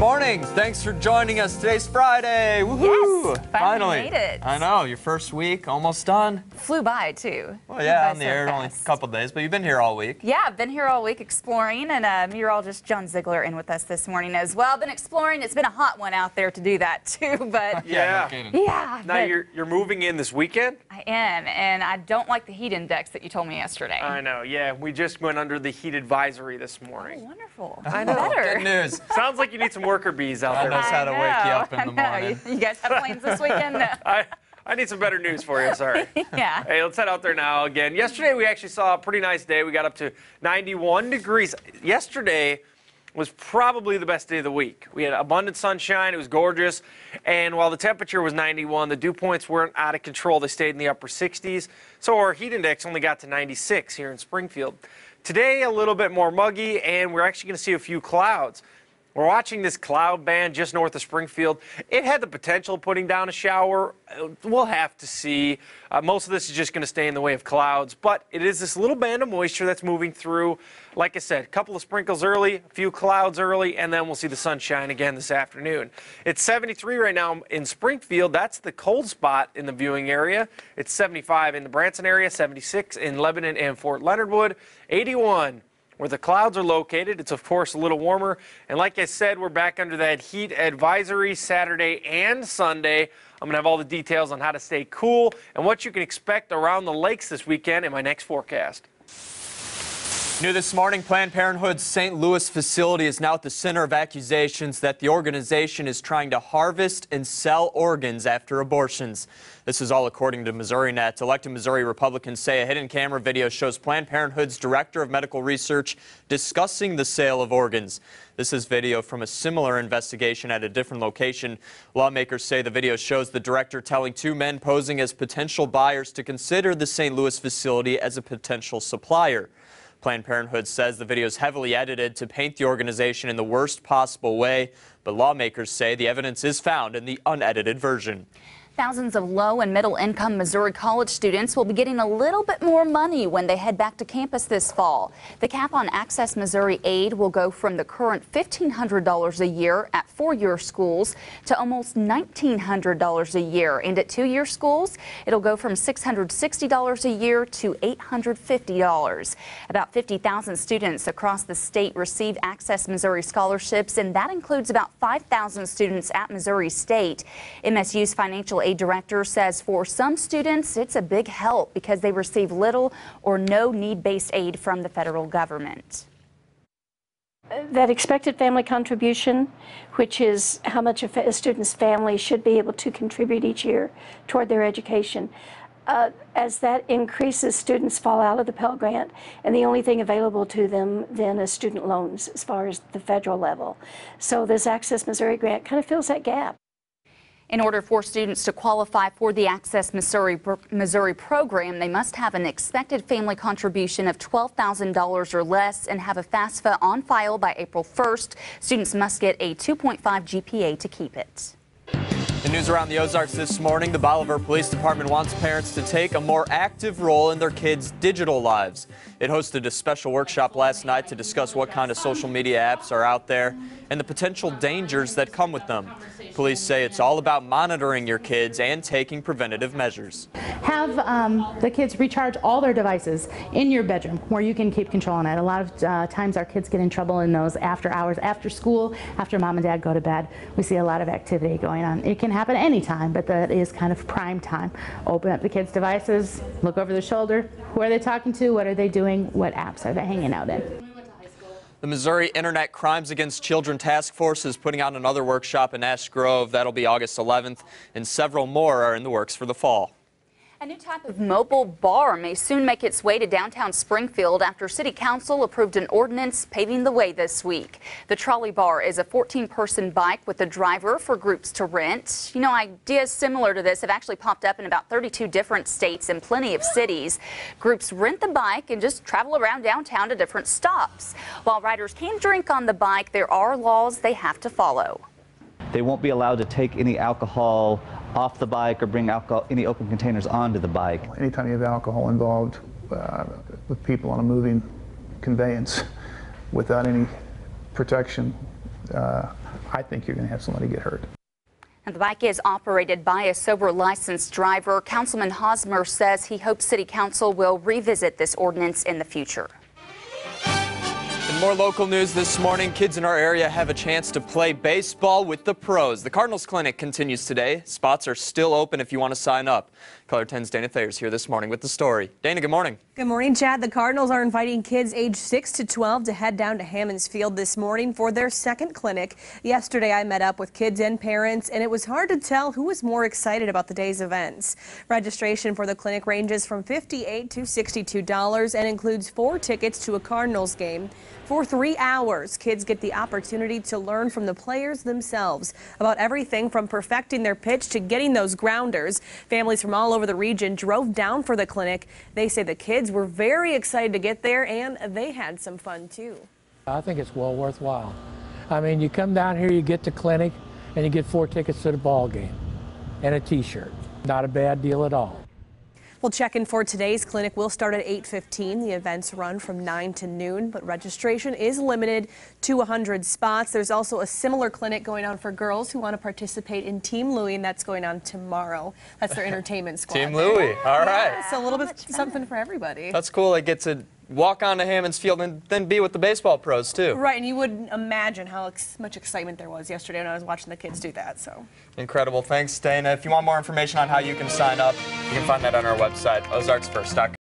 morning. Thanks for joining us. Today's Friday. Woohoo! Yes, finally made it. I know, your first week almost done. Flew by too. Well, yeah, on the air only a couple days, but you've been here all week. Yeah, I've been here all week exploring, and meteorologist John Ziegler in with us this morning as well. Been exploring. It's been a hot one out there to do that too, but yeah. Now you're moving in this weekend? I am, and I don't like the heat index that you told me yesterday. I know. Yeah, we just went under the heat advisory this morning. Oh, wonderful. I know. Better. Good news. Sounds like you need some worker bees out there. That knows how to wake you up in the morning. You guys have plans this weekend? No. I need some better news for you, sorry. Yeah. Hey, let's head out there now again. Yesterday we actually saw a pretty nice day. We got up to 91 degrees. Yesterday was probably the best day of the week. We had abundant sunshine. It was gorgeous. And while the temperature was 91, the dew points weren't out of control. They stayed in the upper 60s. So our heat index only got to 96 here in Springfield. Today, a little bit more muggy, and we're actually going to see a few clouds. We're watching this cloud band just north of Springfield. It had the potential of putting down a shower. We'll have to see. Most of this is just going to stay in the way of clouds, but it is this little band of moisture that's moving through. Like I said, a couple of sprinkles early, a few clouds early, and then we'll see the sunshine again this afternoon. It's 73 right now in Springfield. That's the cold spot in the viewing area. It's 75 in the Branson area, 76 in Lebanon and Fort Leonard Wood, 81 where the clouds are located. It's, of course, a little warmer. And like I said, we're back under that heat advisory Saturday and Sunday. I'm going to have all the details on how to stay cool and what you can expect around the lakes this weekend in my next forecast. New this morning, Planned Parenthood's St. Louis facility is now at the center of accusations that the organization is trying to harvest and sell organs after abortions. This is all according to MissouriNet. Elected Missouri Republicans say a hidden camera video shows Planned Parenthood's director of medical research discussing the sale of organs. This is video from a similar investigation at a different location. Lawmakers say the video shows the director telling two men posing as potential buyers to consider the St. Louis facility as a potential supplier. Planned Parenthood says the video is heavily edited to paint the organization in the worst possible way, but lawmakers say the evidence is found in the unedited version. Thousands of low and middle income Missouri college students will be getting a little bit more money when they head back to campus this fall. The cap on Access Missouri aid will go from the current $1,500 a year at four-year schools to almost $1,900 a year. And at two-year schools, it'll go from $660 a year to $850. About 50,000 students across the state receive Access Missouri scholarships, and that includes about 5,000 students at Missouri State. MSU's financial aid director says for some students, it's a big help because they receive little or no need-based aid from the federal government. That expected family contribution, which is how much a student's family should be able to contribute each year toward their education. As that increases, students fall out of the Pell Grant, and the only thing available to them then is student loans as far as the federal level. So this Access Missouri grant kind of fills that gap. In order for students to qualify for the Access Missouri program, they must have an expected family contribution of $12,000 or less and have a FAFSA on file by April 1st. Students must get a 2.5 GPA to keep it. The news around the Ozarks this morning, the Bolivar Police Department wants parents to take a more active role in their kids' digital lives. It hosted a special workshop last night to discuss what kind of social media apps are out there and the potential dangers that come with them. Police say it's all about monitoring your kids and taking preventative measures. Have the kids recharge all their devices in your bedroom where you can keep control on it. A lot of times our kids get in trouble in those after hours, after school, after mom and dad go to bed. We see a lot of activity going on. It can happen anytime, but that is kind of prime time. Open up the kids' devices, look over their shoulder. Who are they talking to? What are they doing? What apps are they hanging out in? The Missouri Internet Crimes Against Children Task Force is putting on another workshop in Ash Grove. That'll be August 11th, and several more are in the works for the fall. A new type of mobile bar may soon make its way to downtown Springfield after City Council approved an ordinance paving the way this week. The trolley bar is a 14-person bike with a driver for groups to rent. You know, ideas similar to this have actually popped up in about 32 different states and plenty of cities. Groups rent the bike and just travel around downtown to different stops. While riders can drink on the bike, there are laws they have to follow. They won't be allowed to take any alcohol off the bike or bring any open containers onto the bike. Anytime you have alcohol involved with people on a moving conveyance without any protection, I think you're going to have somebody get hurt. And the bike is operated by a sober licensed driver. Councilman Hosmer says he hopes City Council will revisit this ordinance in the future. In more local news this morning, kids in our area have a chance to play baseball with the pros. The Cardinals clinic continues today. Spots are still open if you want to sign up. Color 10's Dana Thayer's here this morning with the story. Dana, good morning. Good morning, Chad. The Cardinals are inviting kids age 6 to 12 to head down to Hammons Field this morning for their second clinic. Yesterday, I met up with kids and parents, and it was hard to tell who was more excited about the day's events. Registration for the clinic ranges from $58 to $62 and includes 4 tickets to a Cardinals game. For 3 hours, kids get the opportunity to learn from the players themselves about everything from perfecting their pitch to getting those grounders. Families from all over the region drove down for the clinic. They say the kids were very excited to get there, and they had some fun too. I think it's well worthwhile. I mean, you come down here, you get to clinic, and you get 4 tickets to the ball game and a t-shirt. Not a bad deal at all. Well, check-in for today's clinic will start at 8:15. The events run from 9 to noon, but registration is limited to 100 spots. There's also a similar clinic going on for girls who want to participate in Team Louie, and that's going on tomorrow. That's their entertainment squad. Team Louie, all right. Yeah, so a little bit something for everybody. That's cool. They get to walk on to Hammons Field and then be with the baseball pros, too. Right, and you wouldn't imagine how much excitement there was yesterday when I was watching the kids do that. So Incredible. Thanks, Dana. If you want more information on how you can sign up, you can find that on our website, ozarksfirst.com.